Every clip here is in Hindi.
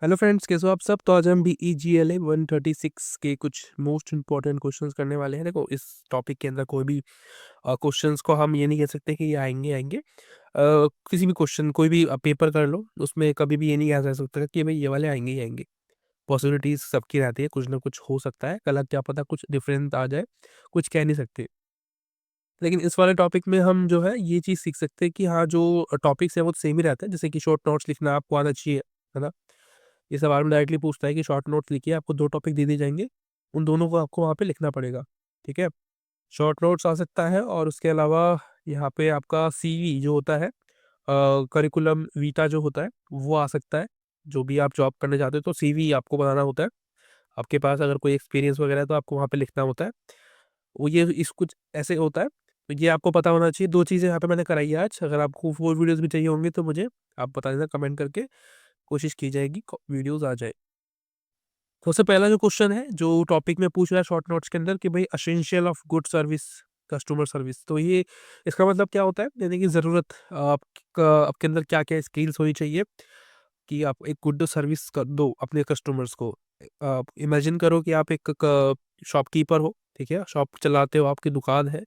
हेलो फ्रेंड्स, कैसे हो आप सब। तो आज हम B E G L A 136 के कुछ मोस्ट इंपॉर्टेंट क्वेश्चंस करने वाले हैं। देखो, इस टॉपिक के अंदर कोई भी क्वेश्चंस को हम ये नहीं कह सकते कि ये आएंगे आएंगे। किसी भी क्वेश्चन कोई भी पेपर कर लो, उसमें कभी भी ये नहीं कहा जा सकता कि भाई ये वाले आएंगे ही आएंगे। पॉसिबिलिटीज सबकी रहती है, कुछ ना कुछ हो सकता है, कल क्या पता कुछ डिफरेंट आ जाए, कुछ कह नहीं सकते। लेकिन इस वाले टॉपिक में हम जो है ये चीज़ सीख सकते हैं कि हाँ, जो टॉपिक्स है वो सेम ही रहता है। जैसे कि शॉर्ट नोट्स लिखना आपको आना चाहिए, है ना। ये सवाल में डायरेक्टली पूछता है कि शॉर्ट नोट्स लिखिए, आपको 2 टॉपिक दे दिए जाएँगे, उन दोनों को आपको वहाँ पे लिखना पड़ेगा, ठीक है? शॉर्ट नोट्स आ सकता है और उसके अलावा यहाँ पे आपका सीवी जो होता है, करिकुलम वीटा जो होता है, वो आ सकता है। जो भी आप जॉब करने जाते हो तो सीवी आपको बनाना होता है। आपके पास अगर कोई एक्सपीरियंस वगैरह है तो आपको वहाँ पे लिखना होता है। वो ये इस कुछ ऐसे होता है, तो ये आपको पता होना चाहिए। 2 चीज़ें यहाँ पे मैंने कराई है आज। अगर आपको 4 वीडियोज़ भी चाहिए होंगे तो मुझे आप बता देना कमेंट करके, कोशिश की जाएगी वीडियोज़ आ जाए। सबसे पहला जो क्वेश्चन है, जो टॉपिक में पूछ रहा है शॉर्ट नोट्स के अंदर कि भाई essential of good service, customer service. तो ये इसका मतलब क्या होता है, यानी कि ज़रूरत आपके अंदर क्या-क्या स्किल्स होनी चाहिए कि आप एक गुड सर्विस कर दो अपने कस्टमर्स को। आप इमेजिन करो कि आप एक शॉपकीपर हो, ठीक है? शॉप चलाते हो, आपकी दुकान है,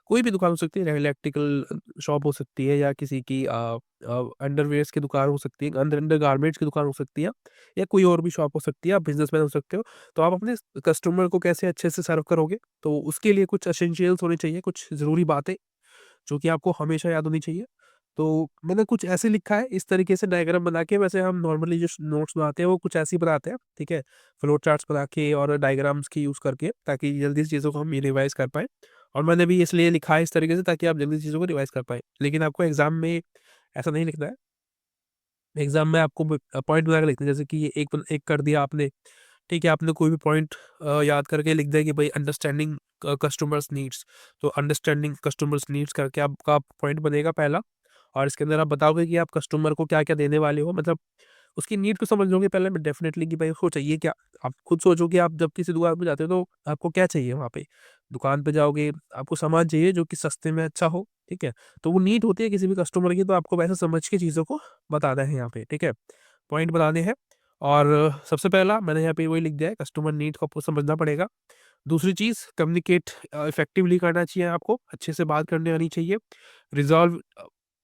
कोई भी दुकान हो सकती है, इलेक्ट्रिकल शॉप हो सकती है या किसी की अंडरवियर्स की दुकान हो सकती है, अंडरगारमेंट्स की दुकान हो सकती है या कोई और भी शॉप हो सकती है, आप बिज़नेसमैन हो सकते हो। तो आप अपने कस्टमर को कैसे अच्छे से सर्व करोगे? तो उसके लिए कुछ एसेंशियल्स होने चाहिए, कुछ ज़रूरी बातें जो कि आपको हमेशा याद होनी चाहिए। तो मैंने कुछ ऐसे लिखा है, इस तरीके से डायग्राम बना के। वैसे हम नॉर्मली जो नोट्स बनाते हैं वो कुछ ऐसे ही बनाते हैं, ठीक है? फ्लो चार्ट्स बना के और डायग्राम्स की यूज़ करके, ताकि जल्दी से चीज़ों को हम रिवाइज़ कर पाएँ। और मैंने भी इसलिए लिखा है इस तरीके से ताकि आप जल्दी से चीज़ों को रिवाइज़ कर पाएँ। लेकिन आपको एग्ज़ाम में ऐसा नहीं लिखना है। एग्ज़ाम में आपको पॉइंट बना के लिखना है, जैसे कि ये एक कर दिया आपने, ठीक है? आपने कोई भी पॉइंट याद करके लिख दिया कि भाई अंडरस्टैंडिंग कस्टमर्स नीड्स। तो अंडरस्टैंडिंग कस्टमर्स नीड्स करके आपका पॉइंट बनेगा पहला। और इसके अंदर आप बताओगे कि आप कस्टमर को क्या-क्या देने वाले हो, मतलब उसकी नीड को समझ लोगे पहले में डेफ़िनेटली कि भाई उसको चाहिए क्या? आप खुद सोचो कि आप जब किसी दुकान पे जाते हो तो आपको क्या चाहिए वहाँ पे? दुकान पे जाओगे, आपको सामान चाहिए जो कि सस्ते में अच्छा हो, ठीक है? तो वो नीड होती है किसी भी कस्टमर की, तो आपको वैसे समझ के चीज़ों को बताना है यहाँ पे, ठीक है? पॉइंट बनाने हैं। और सबसे पहला मैंने यहाँ पे वही लिख दिया है, कस्टमर नीड को आपको समझना पड़ेगा। दूसरी चीज़, कम्युनिकेट इफेक्टिवली करना चाहिए आपको, अच्छे से बात करनी आनी चाहिए। रिज़ॉल्व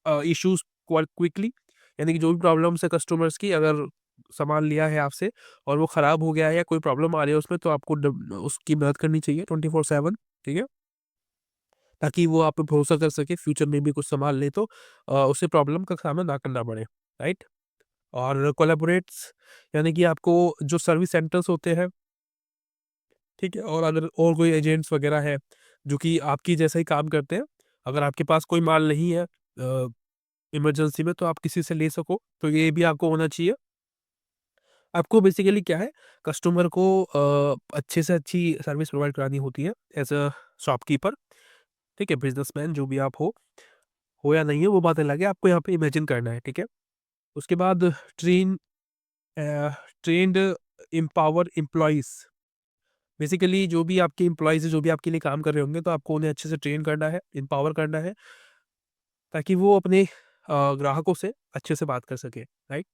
इश्यूज़ क्विकली, यानी कि जो भी प्रॉब्लम्स है कस्टमर्स की, अगर सामान लिया है आपसे और वो ख़राब हो गया है या कोई प्रॉब्लम आ रही है उसमें, तो आपको उसकी मदद करनी चाहिए 24/7, ठीक है? ताकि वो आप पे भरोसा कर सके, फ्यूचर में भी कुछ सामान ले तो उसे प्रॉब्लम का सामना ना करना पड़े, राइट? और कोलैबोरेट्स, यानी कि आपको जो सर्विस सेंटर्स होते हैं, ठीक है? और अगर और कोई एजेंट्स वगैरह हैं, जो कि आपकी जैसा ही काम करते हैं, अगर आपके पास कोई माल नहीं है इमरजेंसी में, तो आप किसी से ले सको, तो ये भी आपको होना चाहिए। आपको बेसिकली क्या है, कस्टमर को अच्छे से अच्छी सर्विस प्रोवाइड करानी होती है एज़ अ शॉपकीपर, ठीक है? बिज़नेसमैन जो भी आप हो या नहीं हो वो बात अलग है, आपको यहाँ पे इमेजिन करना है, ठीक है? उसके बाद ट्रेन अ, ट्रेन्ड एम्पावर एम्प्लॉइज़। बेसिकली जो भी आपके एम्प्लॉइज़ हैं, जो भी आपके लिए काम कर रहे होंगे, तो आपको उन्हें अच्छे से ट्रेन करना है, एम्पावर करना है, ताकि वो अपने ग्राहकों से अच्छे से बात कर सकें, राइट?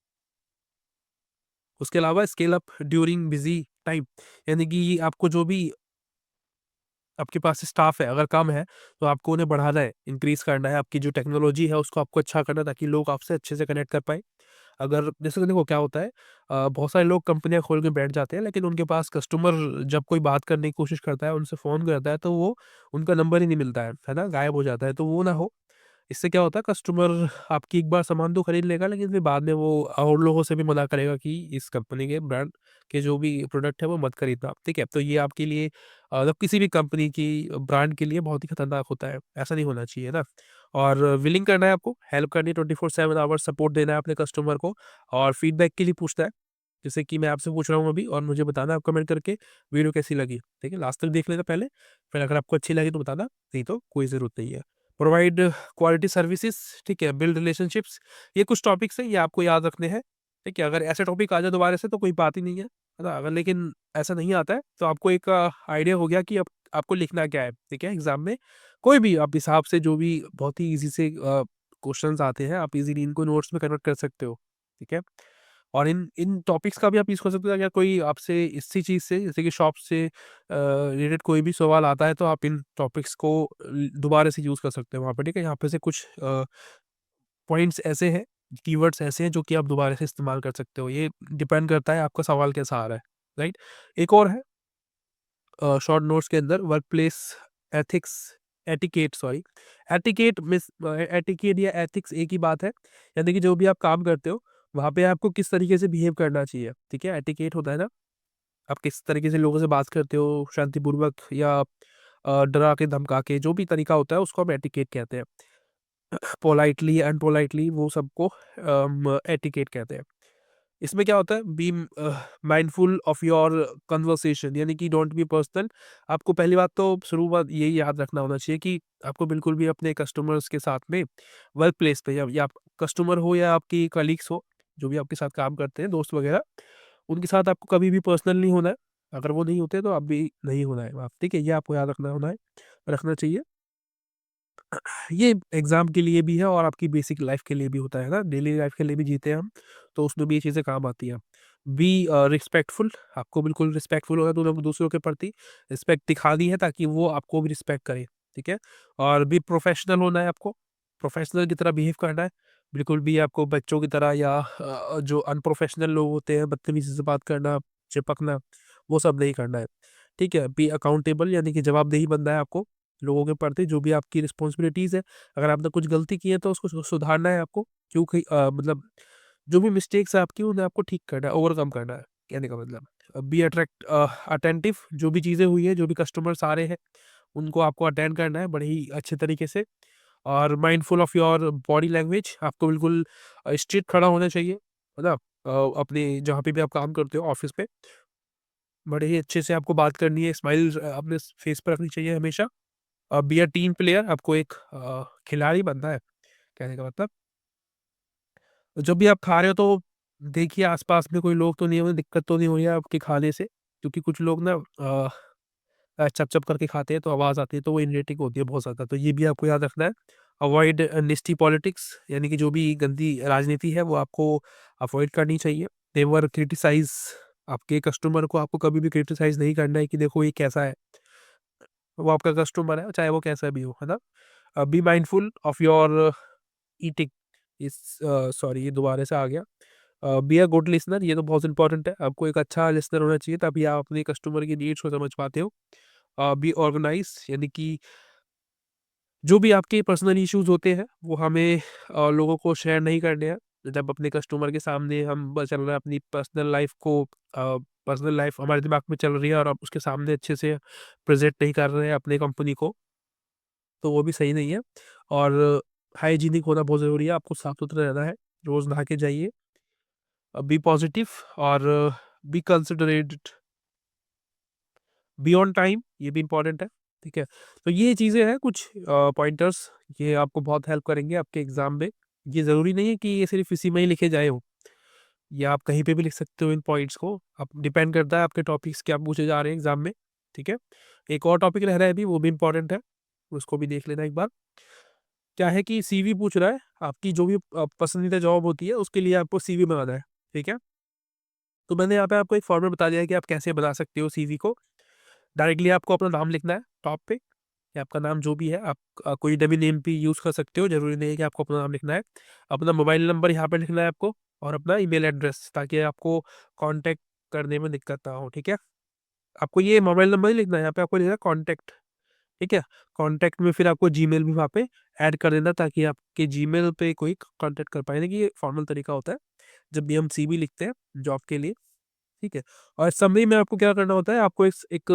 उसके अलावा scale up during busy time, यानी कि आपको जो भी आपके पास स्टाफ है, अगर कम है, तो आपको उन्हें बढ़ाना है, इंक्रीज़ करना है, आपकी जो टेक्नोलॉजी है उसको आपको अच्छा करना है ताकि लोग आपसे अच्छे से कनेक्ट कर पाएँ। अगर जैसे कि देखो क्या होता है, बहुत सारे लोग कंपनियाँ खोल के बैठ जाते हैं, लेकिन उनके पास कस्टमर जब कोई बात करने की कोशिश करता है, उनसे फ़ोन करता है, तो वो उनका नंबर ही नहीं मिलता है ना? गायब हो जाता है, तो वो ना हो। इससे क्या होता है, कस्टमर आपकी एक बार सामान तो खरीद लेगा, लेकिन फिर बाद में वो और लोगों से भी मना करेगा कि इस कंपनी के ब्रांड के जो भी प्रोडक्ट है वो मत खरीदना, ठीक है? तो ये आपके लिए मतलब किसी भी कंपनी की ब्रांड के लिए बहुत ही खतरनाक होता है, ऐसा नहीं होना चाहिए ना। और विलिंग करना है आपको, हेल्प करनी है, 24/7 आवर्स सपोर्ट देना है अपने कस्टमर को, और फीडबैक के लिए पूछना है। जैसे कि मैं आपसे पूछ रहा हूँ अभी, और मुझे बताना है आप कमेंट करके वीडियो कैसी लगी, ठीक है? लास्ट तक देख लेना पहले, फिर अगर आपको अच्छी लगी तो बताना, नहीं तो कोई ज़रूरत नहीं है। प्रोवाइड क्वालिटी सर्विसेज़, ठीक है? बिल्ड रिलेशनशिप्स, ये कुछ टॉपिक्स हैं, ये आपको याद रखने हैं, ठीक है? अगर ऐसे टॉपिक आ जाए दोबारा से तो कोई बात ही नहीं है ना? अगर लेकिन ऐसा नहीं आता है तो आपको एक आइडिया हो गया कि अब आपको लिखना क्या है, ठीक है? एग्ज़ाम में कोई भी आप हिसाब से जो भी बहुत ही ईज़ी से क्वेश्चन्स आते हैं, आप ईज़िली इनको नोट्स में कन्वर्ट कर सकते हो, ठीक है? और इन इन टॉपिक्स का भी आप यूज़ कर सकते हो। अगर कोई आपसे इसी चीज़ से जैसे कि शॉप से रिलेटेड कोई भी सवाल आता है तो आप इन टॉपिक्स को दोबारा से यूज़ कर सकते हो वहाँ पे, ठीक है? यहाँ पे से कुछ पॉइंट्स ऐसे हैं, कीवर्ड्स ऐसे हैं जो कि आप दोबारा से इस्तेमाल कर सकते हो। ये डिपेंड करता है आपका सवाल कैसा आ रहा है, राइट? एक और है शॉर्ट नोट्स के अंदर workplace ethics etiquette sorry etiquette miss etiquette या एथिक्स एक ही बात है। यानी कि जो भी आप काम करते हो वहाँ पे आपको किस तरीके से बिहेव करना चाहिए, ठीक है? एटिकेट होता है ना, आप किस तरीके से लोगों से बात करते हो शांतिपूर्वक या डरा के धमका के, जो भी तरीका होता है उसको हम एटिकेट कहते हैं। पोलाइटली अनपोलाइटली वो सबको एटिकेट कहते हैं। इसमें क्या होता है, be mindful of your conversation, यानी कि डोंट बी पर्सनल। आपको पहली बात तो शुरुआत यही याद रखना होना चाहिए कि आपको बिल्कुल भी अपने कस्टमर्स के साथ में वर्क प्लेस पे या आप कस्टमर हो या आपकी कलीग्स हो, जो भी आपके साथ काम करते हैं दोस्त वगैरह, उनके साथ आपको कभी भी पर्सनल नहीं होना है। अगर वो नहीं होते तो आप भी नहीं होना है, आप ठीक है, ये आपको याद रखना होना है, रखना चाहिए। ये एग्ज़ाम के लिए भी है और आपकी बेसिक लाइफ़ के लिए भी होता है ना, डेली लाइफ़ के लिए भी जीते हैं हम, तो उसमें भी ये चीज़ें काम आती हैं। बी रिस्पेक्टफुल, आपको बिल्कुल रिस्पेक्टफुल होना है दूसरों के प्रति, रिस्पेक्ट दिखानी है ताकि वो आपको भी रिस्पेक्ट करें, ठीक है? और बी प्रोफेशनल होना है आपको, प्रोफेशनल की तरह बिहेव करना है, बिल्कुल भी आपको बच्चों की तरह या जो अनप्रोफेशनल लोग होते हैं, बदतमीज़ी से बात करना, चिपकना, वो सब नहीं करना है, ठीक है? बी अकाउंटेबल, यानी कि जवाबदेही बनना है आपको लोगों के प्रति, जो भी आपकी रिस्पॉन्सिबिलिटीज़ है। अगर आपने कुछ गलती की है तो उसको सुधारना है आपको, क्योंकि मतलब जो भी मिस्टेक्स है आपकी उन्हें आपको ठीक करना है, ओवरकम करना है, कहने का मतलब। बी अटेंटिव, जो भी चीज़ें हुई है, जो भी कस्टमर्स आ रहे हैं, उनको आपको अटेंड करना है बड़े ही अच्छे तरीके से। और mindful of your body language, आपको बिल्कुल स्ट्रेट खड़ा होना चाहिए, है ना? अपने जहाँ पे भी आप काम करते हो ऑफ़िस पे, बड़े ही अच्छे से आपको बात करनी है, स्माइल अपने फेस पे रखनी चाहिए हमेशा। बी अ टीम प्लेयर, आपको एक खिलाड़ी बनना है, कहने का मतलब। जब भी आप खा रहे हो तो देखिए आस-पास में कोई लोग तो नहीं है, दिक्कत तो नहीं हो रही है आपके खाने से, क्योंकि कुछ लोग ना चप-चप करके खाते हैं तो आवाज़ आती है, तो वो इरिटेटिंग होती है बहुत ज़्यादा, तो ये भी आपको याद रखना है। अवॉइड निस्टी पॉलिटिक्स, यानी कि जो भी गंदी राजनीति है वो आपको अवॉइड करनी चाहिए। नेवर क्रिटिसाइज़, आपके कस्टमर को आपको कभी भी क्रिटिसाइज़ नहीं करना है कि देखो ये कैसा है। वो आपका कस्टमर है, चाहे वो कैसा भी हो, है ना? Be mindful of your eating, इस सॉरी ये दोबारा से आ गया। बी अ गुड लिसनर, ये तो बहुत इंपॉर्टेंट है, आपको एक अच्छा लिसनर होना चाहिए तभी आप अपने कस्टमर की नीड्स को समझ पाते हो। बी ऑर्गेनाइज, यानी कि जो भी आपके पर्सनल इश्यूज होते हैं वो हमें लोगों को शेयर नहीं करने हैं। जब अपने कस्टमर के सामने हम चल रहे हैं अपनी पर्सनल लाइफ को, पर्सनल लाइफ हमारे दिमाग में चल रही है और आप उसके सामने अच्छे से प्रेजेंट नहीं कर रहे हैं अपने कंपनी को, तो वो भी सही नहीं है। और हाइजीनिक होना बहुत ज़रूरी है, आपको साफ-सुथरा रहना है, रोज़ नहा के जाइए। बी पॉज़िटिव और be considerate, be on time, ये भी इम्पोर्टेंट है, ठीक है? तो ये चीज़ें हैं कुछ पॉइंटर्स, ये आपको बहुत हेल्प करेंगे आपके एग्ज़ाम में। ये ज़रूरी नहीं है कि ये सिर्फ़ इसी में ही लिखे जाए हों, ये आप कहीं पे भी लिख सकते हो इन पॉइंट्स को, अब डिपेंड करता है आपके टॉपिक्स क्या पूछे जा रहे हैं एग्ज़ाम में, ठीक है? एक और टॉपिक रह रहा है अभी, वो भी इम्पोर्टेंट है, उसको भी देख लेना एक बार। क्या है कि सीवी पूछ रहा है, आपकी जो भी पसंदीदा जॉब होती है, उसके लिए आपको सीवी बनाना है, ठीक है? तो मैंने यहाँ पे आपको एक फॉर्मेट बता दिया है कि आप कैसे बना सकते हो सीवी को। डायरेक्टली आपको अपना नाम लिखना है टॉप पे, या आपका नाम जो भी है, आप कोई डमी नेम भी यूज़ कर सकते हो, ज़रूरी नहीं है कि आपको अपना नाम लिखना है। अपना मोबाइल नंबर यहाँ पे लिखना है आपको और अपना ईमेल एड्रेस, ताकि आपको कॉन्टैक्ट करने में दिक्कत ना हो, ठीक है? आपको ये मोबाइल नंबर नहीं लिखना है, यहाँ पे आपको लिखना है कॉन्टैक्ट, ठीक है? कॉन्टैक्ट में फिर आपको जीमेल भी वहाँ पे ऐड कर देना, ताकि आपके जीमेल पे कोई कॉन्टैक्ट कर पाए, यानी कि ये फॉर्मल तरीका होता है, जब भी हम सीवी लिखते हैं जॉब के लिए, ठीक है? और समरी में आपको क्या करना होता है, आपको एक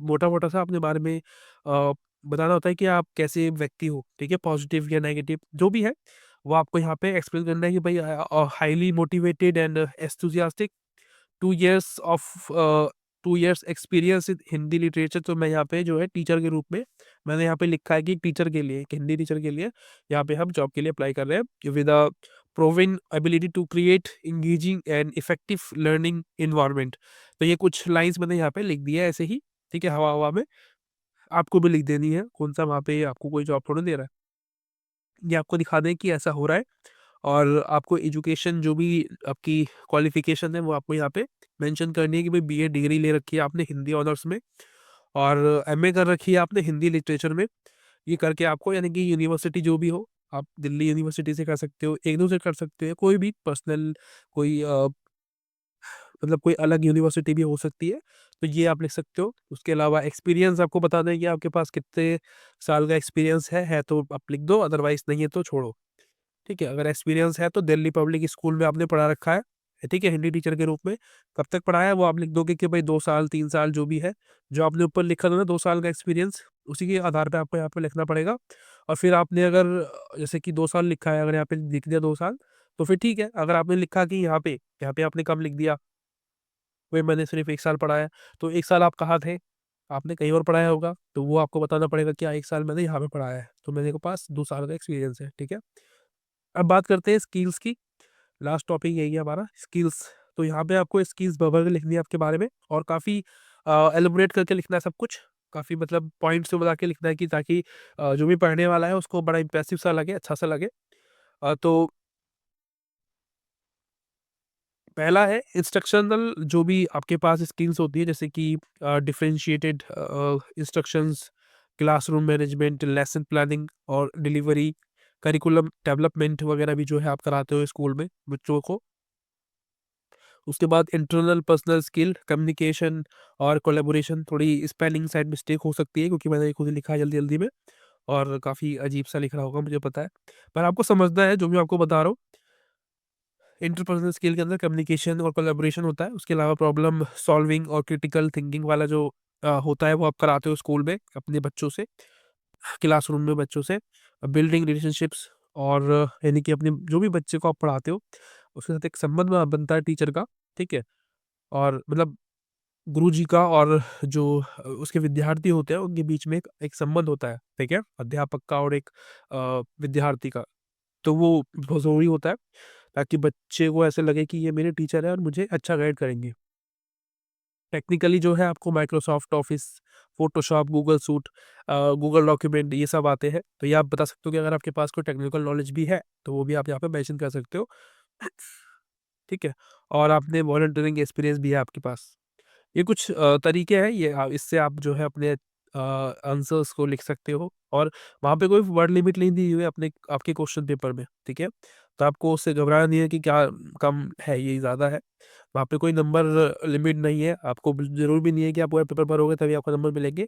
मोटा-मोटा सा अपने बारे में बताना होता है कि आप कैसे व्यक्ति हो, ठीक है? पॉजिटिव या नेगेटिव जो भी है, वो आपको यहाँ पे एक्सप्लेन करना है कि भाई highly motivated and enthusiastic 2 years of 2 years experience in Hindi literature, तो मैं यहाँ पे जो है टीचर के रूप में मैंने यहाँ पे लिखा है कि टीचर के लिए, एक हिंदी टीचर के लिए यहाँ पे हम जॉब के लिए अप्लाई कर रहे हैं with a proven ability to create engaging and effective learning environment. तो ये कुछ लाइन्स मैंने यहाँ पे लिख दी है ऐसे ही, ठीक है, हवा-हवा में। आपको भी लिख देनी है, कौन-सा वहाँ पे आपको कोई जॉब थोड़ी दे रहा है। ये आपको दिखा दें कि ऐसा हो रहा है और आपको एजुकेशन जो भी आपकी क्वालिफ़िकेशन है वो आपको यहाँ पे मेंशन करनी है कि भाई बीए डिग्री ले रखी है आपने हिंदी ऑनर्स में और एमए कर रखी है आपने हिंदी लिटरेचर में। ये करके आपको यानी कि यूनिवर्सिटी जो भी हो, आप दिल्ली यूनिवर्सिटी से कर सकते हो, इग्नू से कर सकते हो, कोई भी पर्सनल कोई मतलब कोई अलग यूनिवर्सिटी भी हो सकती है, तो ये आप लिख सकते हो। उसके अलावा एक्सपीरियंस आपको बता दें कि आपके पास कितने साल का एक्सपीरियंस है तो आप लिख दो, अदरवाइज़ नहीं है तो छोड़ो। ठीक है? अगर एक्सपीरियंस है तो दिल्ली पब्लिक स्कूल में आपने पढ़ा रखा है, ठीक है? हिंदी टीचर के रूप में। कब तक पढ़ाया है वो आप लिख दोगे कि भाई 2 साल, 3 साल जो भी है, जो आपने ऊपर लिखा था ना 2 साल का एक्सपीरियंस, उसी के आधार पे आपको यहाँ पे लिखना पड़ेगा। और फिर आपने अगर जैसे कि 2 साल लिखा है, अगर यहाँ पे लिख दिया 2 साल, तो फिर ठीक है। अगर आपने लिखा कि यहाँ पे आपने कम लिख दिया, भई मैंने सिर्फ़ 1 साल पढ़ा है, तो 1 साल आप कहाँ थे? आपने कहीं और पढ़ाया होगा, तो वो आपको बताना पड़ेगा कि हाँ, 1 साल मैंने यहाँ पे पढ़ाया है, तो मेरे को पास 2 साल का एक्सपीरियंस है, ठीक है? अब बात करते हैं स्किल्स की। लास्ट टॉपिक यही है हमारा स्किल्स। तो यहाँ पे आपको स्किल्स भर भर के लिखनी है आपके बारे में और काफ़ी एलैबोरेट करके लिखना है सब कुछ। काफ़ी मतलब पॉइंट्स में बता के लिखना है कि ताकि जो भी पढ़ने वाला है उसको बड़ा इम्प्रेसिव सा लगे, अच्छा सा लगे। तो पहला है इंस्ट्रक्शनल जो भी आपके पास स्किल्स होती है जैसे कि differentiated instructions, classroom management, lesson planning और डिलीवरी, करिकुलम डेवलपमेंट वगैरह भी जो है आप कराते हो स्कूल में बच्चों को। उसके बाद इंटरनल पर्सनल स्किल, कम्युनिकेशन और कोलैबोरेशन, थोड़ी स्पेलिंग साइड मिस्टेक हो सकती है क्योंकि मैंने खुद ही लिखा है जल्दी-जल्दी में और काफ़ी अजीब-सा लिख रहा होगा मुझे पता है। पर आपको समझना है जो भी मैं आपको बता रहा हूँ। इंटरपर्सनल स्किल के अंदर कम्युनिकेशन और कोलैबोरेशन होता है। उसके अलावा प्रॉब्लम सॉल्विंग और क्रिटिकल थिंकिंग वाला जो होता है वो आप कराते हो स्कूल में अपने बच्चों से, क्लासरूम में बच्चों से। बिल्डिंग रिलेशनशिप्स और यानी कि अपने जो भी बच्चे को आप पढ़ाते हो, उसके साथ एक संबंध बनता है टीचर का, ठीक है? और मतलब गुरुजी का और जो उसके विद्यार्थी होते हैं, उनके बीच में एक एक संबंध होता है, ठीक है? अध्यापक का और एक विद्यार्थी का। तो वो बहुत ज़रूरी होता है, ताकि बच्चे को ऐसा लगे कि ये मेरे टीचर हैं और मुझे अच्छा गाइड करेंगे। टेक्निकली जो है आपको Microsoft office, Photoshop, Google suit Google document ये सब आते हैं। तो ये आप बता सकते हो कि अगर आपके पास कोई टेक्निकल नॉलेज भी है, तो वो भी आप यहाँ पे मेंशन कर सकते हो। ठीक है? और आपने वॉलंटियरिंग एक्सपीरियंस भी है आपके पास। ये कुछ तरीके हैं ये इससे आप जो है अपने आंसर्स को लिख सकते हो और वहाँ पे कोई वर्ड लिमिट नहीं दी हुई है अपने आपके क्वेश्चन पेपर में, ठीक है? तो आपको उससे घबराना नहीं है कि क्या कम है, ये ज़्यादा है। वहाँ पे कोई नंबर लिमिट नहीं है, आपको ब ज़रूरी भी नहीं है कि आप पूरा पेपर भरोगे तभी आपको नंबर मिलेंगे।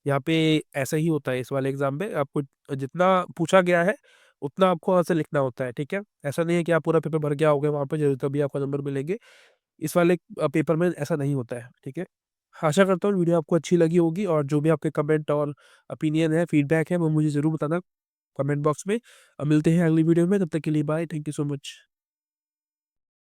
यहाँ पे ऐसा ही होता है इस वाले एग्ज़ाम में, आपको जितना पूछा गया है, उतना आपको आंसर लिखना होता है, ठीक है? ऐसा नहीं है कि आप पूरा पेपर भर के आओगे वहाँ पे ज तभी आपको नंबर मिलेंगे। इस वाले पेपर में ऐसा नहीं होता है, ठीक है? आशा करता हूँ वीडियो आपको अच्छी लगी होगी और जो भी आपके कमेंट और ओपिनियन है, फीडबैक है, वो मुझे ज़रूर बताना कमेंट बॉक्स में। मिलते हैं अगली वीडियो में, तब तक के लिए bye, thank you so much.